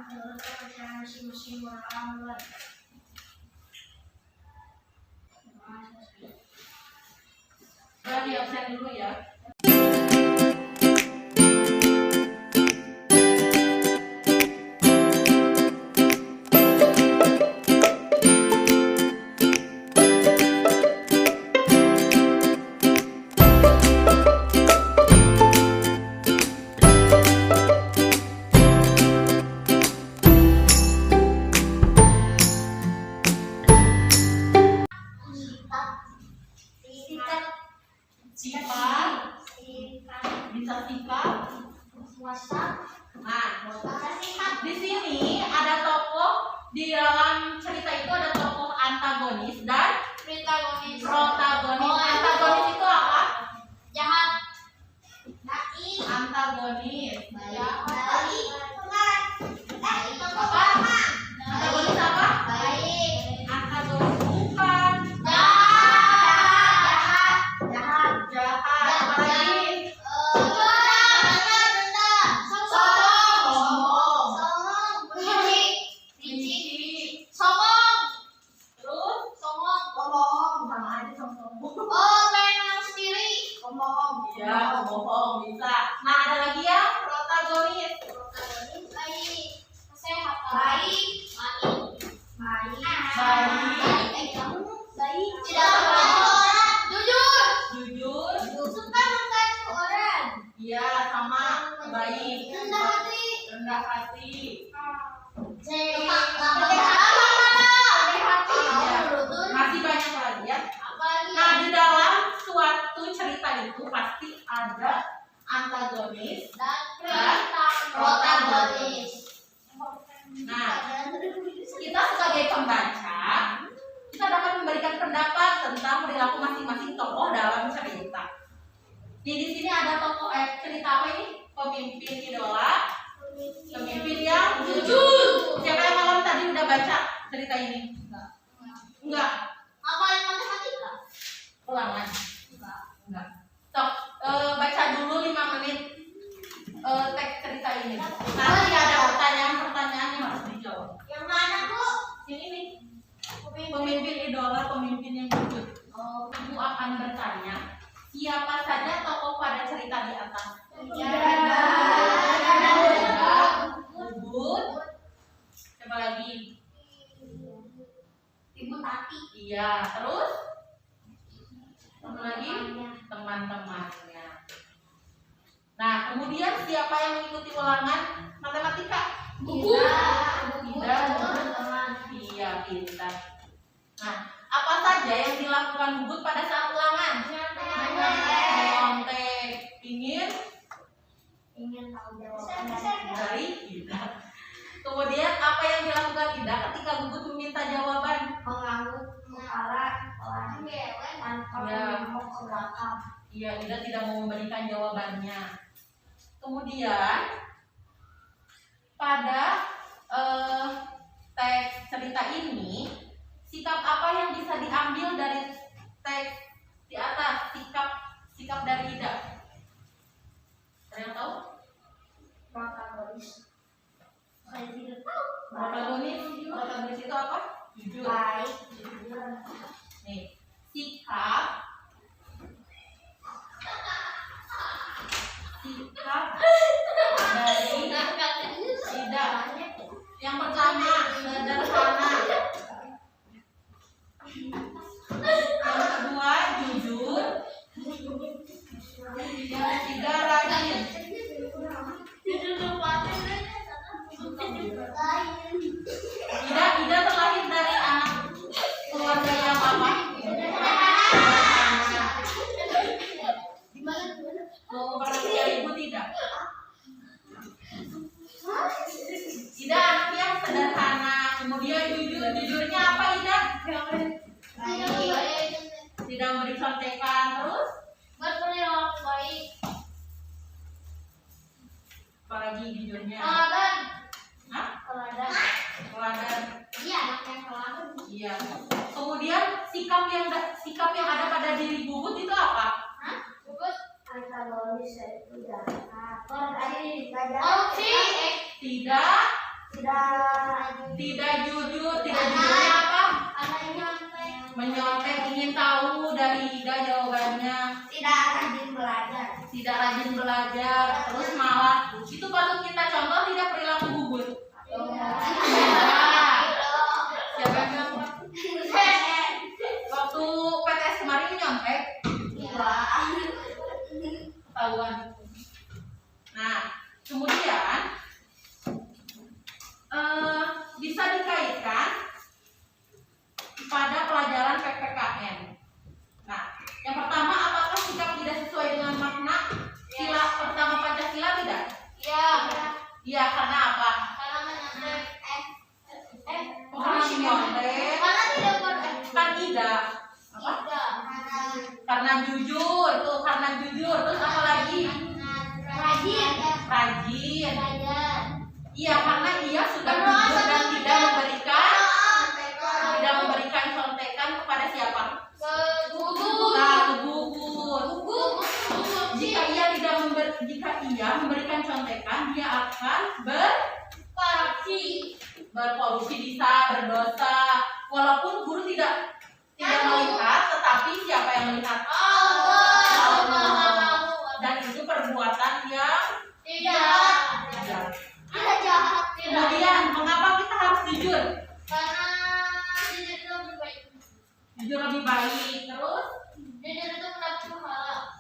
menurut kepercayaan masing-masing orang. Berarti absen dulu ya. Sifat bisa sifat. Nah, di sini ada tokoh, di dalam cerita itu ada tokoh antagonis dan protagonis. Antagonis itu apa? Jahat. Antagonis. Baik. Apa? Antagonis apa? Baik. Antagonis bukan jahat. Apa lagi? Licik. Terus ya, bohong bisa. Nah, ada lagi ya protagonis. Jujur. Iya, sama. Baik. Rendah hati. Masih banyak lagi ya. Nah, di dalam suatu cerita itu pasti ada antagonis dan protagonis. Nah, kita sebagai pembaca, kita dapat memberikan pendapat tentang perilaku masing-masing tokoh dalam cerita. Di sini ada tokoh cerita apa ini? Pemimpin idola, pemimpin yang jujur. Siapa yang malam tadi udah baca cerita ini? Enggak. Ulangan. Enggak. Sok, baca dulu 5 menit teks cerita ini. Nanti ada pertanyaan-pertanyaan yang harus dijawab. Yang ini. Pemimpin idola, pemimpin yang jujur. Ibu akan bertanya, siapa saja tokoh pada cerita di atas? Bubut. Coba lagi. Ibu Tati. Iya, terus? Satu lagi? Teman-temannya. Nah, kemudian siapa yang mengikuti ulangan matematika? Ida. Iya, pintar. Nah, apa saja yang dilakukan Bubut pada saat ulangan? Nyontek. Ingin tahu jawaban Dari Ida. Kemudian apa yang dilakukan Ida ketika Bubut meminta jawaban? mengangguk mengarah tanpa ke belakang. Iya, Ida tidak mau memberikan jawabannya. Kemudian pada teks cerita ini, sikap apa yang bisa diambil dari teks di atas? Sikap dari Ida. Ada yang tahu? Protagonis. Saya tidak tahu. Protagonis itu apa? Jujur. Baik. Nih, sikap dari Ida. Yang pertama, sederhana. Yang kedua, jujur. Yang ketiga, rajin. Ida terlahir dari anak keluarga yang apa? Mau perhatian ibu tidak? Ida anaknya sederhana, kemudian jujur. Jujurnya apa Ida? Tidak mau dicontekan. Terus? Apalagi jujurnya? Hah? Teladan. Iya. Kemudian sikap yang ada pada diri Bubut itu apa? Antagonis itu jahat. Tidak Tidak jujur apa? Menyontek. Ingin tahu dari Ida jawabannya. Tidak rajin belajar. Terus malah itu patut kita contoh tidak perilaku gugur. Siapa yang contoh? Waktu PTS kemarin nyontek. Ketahuan. Nah, kemudian bisa dikaitkan pada pelajaran PPKN. Nah, yang pertama, apakah sikap tidak sesuai dengan makna sila pertama Pancasila tidak? Iya, karena apa? Karena menyontek. Kan tidak. Apa? Karena jujur. Terus apa lagi? Rajin. Iya, karena ia sudah jujur dan tidak memberikan contekan kepada siapa? Ke gugur. Jika ia memberikan contekan, dia akan berkorupsi, bisa berdosa. Walaupun guru tidak melihat, tetapi siapa yang melihat? Allah. Dan itu perbuatan yang tidak. Kemudian, mengapa kita harus jujur? Karena jujur Jujur lebih baik. Terus itu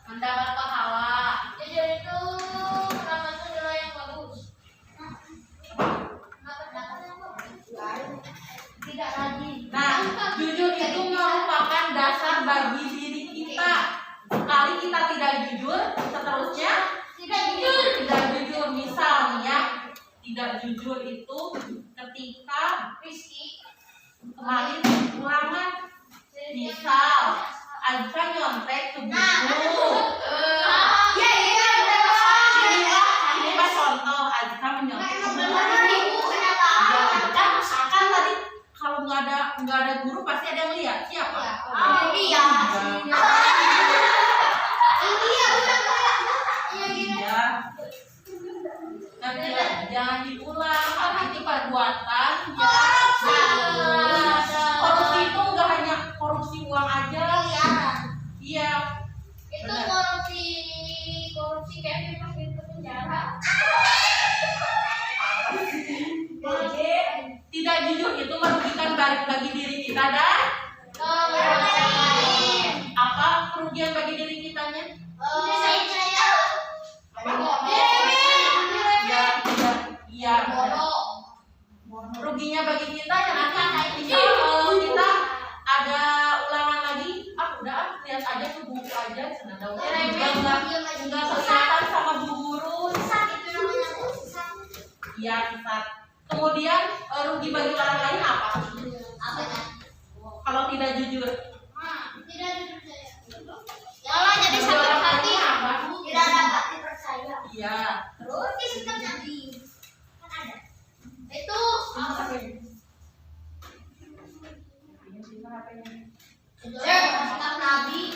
mendapat pahala. jujur itu termasuk nilai yang bagus. Tidak rajin. Nah, jujur itu merupakan dasar bagi diri kita. Sekali kita tidak jujur, seterusnya Tidak jujur. Misalnya, tidak jujur itu ketika kemarin ulangan. Misal, Azka nyontek ke buku. Ini kan contoh Azka menyontek ke buku. Kan misalkan tadi kalau nggak ada guru pasti ada yang lihat. Siapa? Iya. Nanti jangan diulang karena ini perbuatan jahat. Korupsi itu nggak hanya korupsi uang aja. Iya. Itu Benar. korupsi Kevin masih ke penjara. Tidak jujur itu merugikan bagi diri kita dan apa kerugian bagi diri kitanya? Iya. Ruginya bagi kita ya nanti misal kita ada ulangan lagi, udah lihat aja ke buku aja senang nggak kelihatan sama bu guru. Iya, sesat. Kemudian rugi bagi orang lain apa? Kalau tidak jujur. Kalau jadi sakit hati, apa? tidak dapat dipercaya. Iya. Terus sikap Nabi kan ada. Itu sikap Nabi.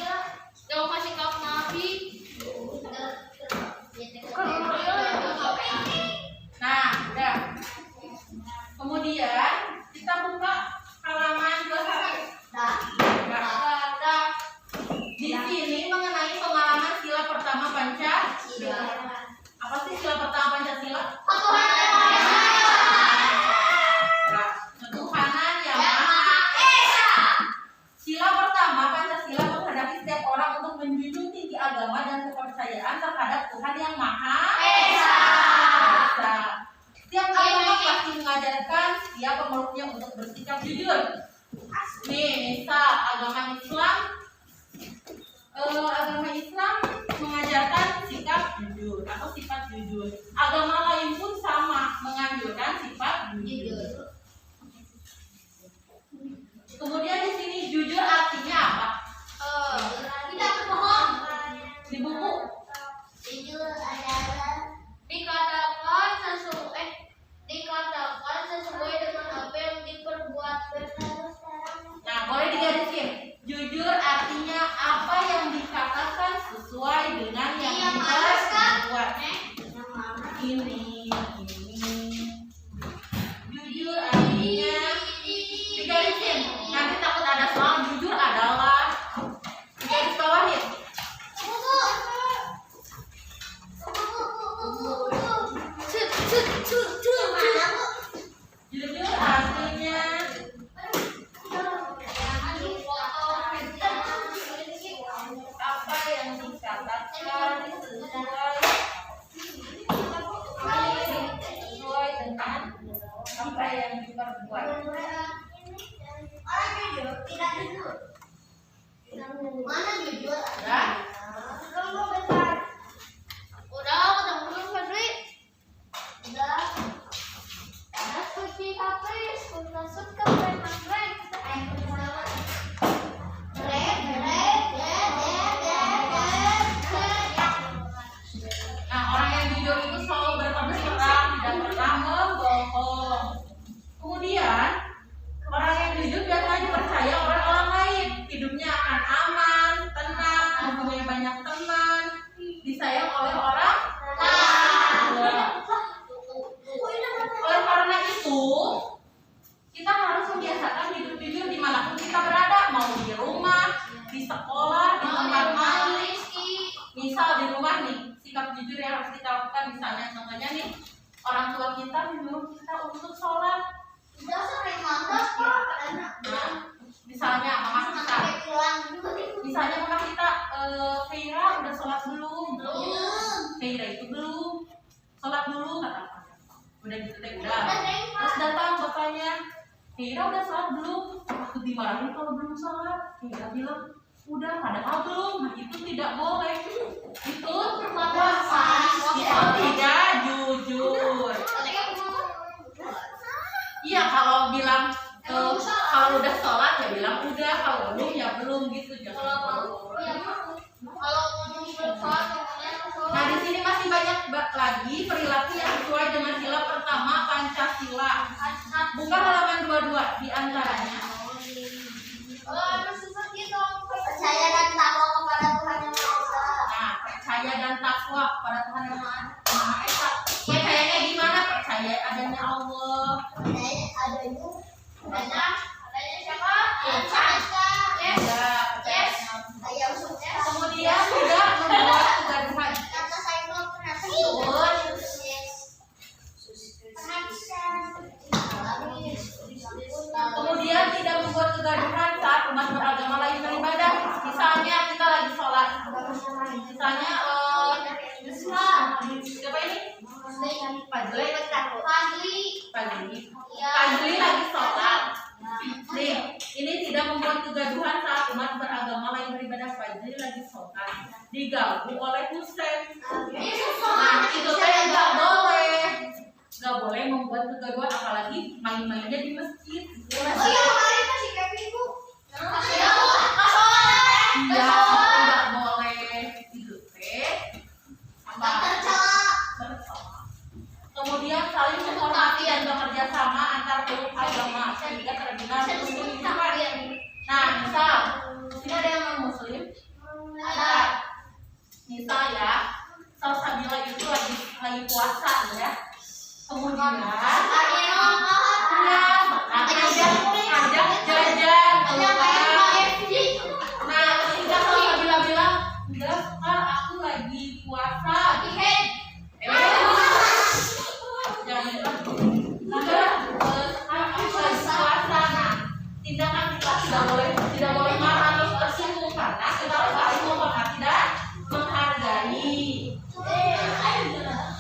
Coba sikap Nabi. Nah, udah. Kemudian kita buka halaman 21. Di sini mengenai pengalaman sila pertama Pancasila. Apa sih sila pertama Pancasila? Ketuhanan yang Maha Esa. Sila pertama Pancasila menghadapi setiap orang untuk menjunjung tinggi agama dan kepercayaan terhadap Tuhan yang Maha Esa. Setiap agama pasti mengajarkan setiap pemeluknya untuk bersikap jujur. Nih, misal agama Islam mengajarkan sikap jujur atau sifat jujur. Agama lain pun sama menganjurkan sifat jujur. Kemudian di sini jujur artinya apa? Tidak berbohong. Di buku Jujur adalah dikatakan sesuai dengan apa yang diperbuat. Nah, boleh digarisin. Jujur artinya apa yang dikatakan sesuai dengan yang diperbuat. Ini sesuai dengan apa yang diperbuat. Mana jujur? Ya. Udah, udah belum Febri? Udah. Ada kunci kapris, kunci suka break. Nah, orang yang jujur itu selalu berterus terang, tidak pernah membohong. Kemudian, orang yang jujur biasanya dipercaya oleh orang lain. Hidupnya akan aman, tenang, mempunyai banyak teman, disayang oleh orang lain. Oleh karena itu, kita harus membiasakan hidup jujur dimanapun kita berada, mau di rumah, di sekolah, di tempat main. Misal di rumah nih, sikap jujur yang harus kita lakukan misalnya contohnya nih, orang tua kita menyuruh kita untuk sholat. Nah, misalnya mama kita, Feira udah sholat belum? Feira itu belum. Sholat dulu kata mama. Udah gitu teh udah. Terus datang bapaknya, Feira udah sholat belum? Aku dimarahin kalau belum sholat. Feira bilang udah, padahal belum. Nah, itu tidak boleh. Itu tidak jujur. Iya, kalau bilang kalau udah sholat ya bilang udah, kalau belum ya belum gitu. Jangan. Nah, di sini masih banyak lagi perilaku yang sesuai dengan sila pertama Pancasila. Buka halaman 22 di antaranya. Percaya dan takwa kepada Tuhan Yang Maha Esa. Nah, percaya dan takwa kepada Tuhan Yang Maha Esa. Percayanya gimana? Percaya adanya Allah. Adanya siapa? Kemudian tidak membuat kegaduhan. Kemudian tidak membuat kegaduhan saat umat beragama lain beribadah. Misalnya kita lagi sholat. Misalnya siapa ini? Fadli lagi sholat. Nih, ini tidak membuat kegaduhan saat umat beragama lain beribadah. Fadli lagi sholat, diganggu oleh Husain. Nah, itu teh nggak boleh membuat kegaduhan, apalagi main-mainnya di masjid. Nggak boleh itu teh kemudian saling menghormati dan bekerja sama antar peluk agama sehingga terdengar kerukunan. Nah, misal ini ada yang non muslim, misal ya, Salsabila itu lagi puasa ya, kemudian ajak jajan keluar. Nah, ketika Salsabila bilang enggak Kak, aku lagi puasa. Tindakan kita tidak boleh marah atau tersinggung karena kita harus saling menghormati dan menghargai.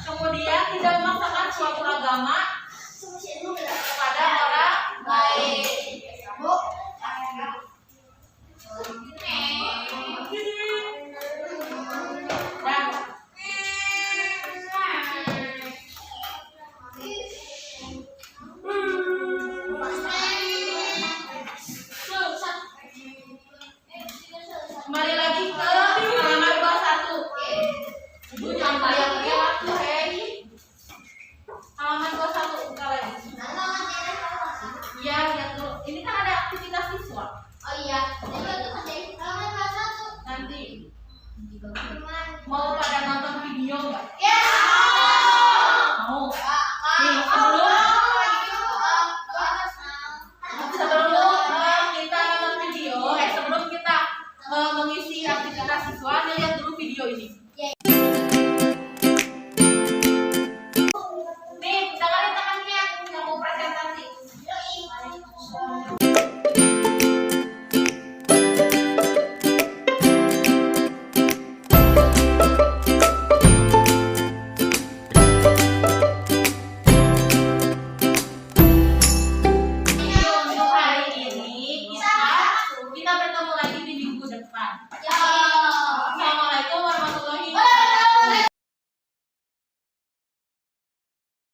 Kemudian tidak memaksakan suatu agama kepada orang lain. Kembali lagi ke halaman 21. Ibu jangan teriak-teriak tuh, halaman 21 buka lagi. Iya, lihat dulu. Ini kan ada aktivitas siswa. Oh iya, Nanti mau pada nonton video nggak? Mau. Nih, sebelum kita mengisi aktivitas siswa, lihat dulu video ini.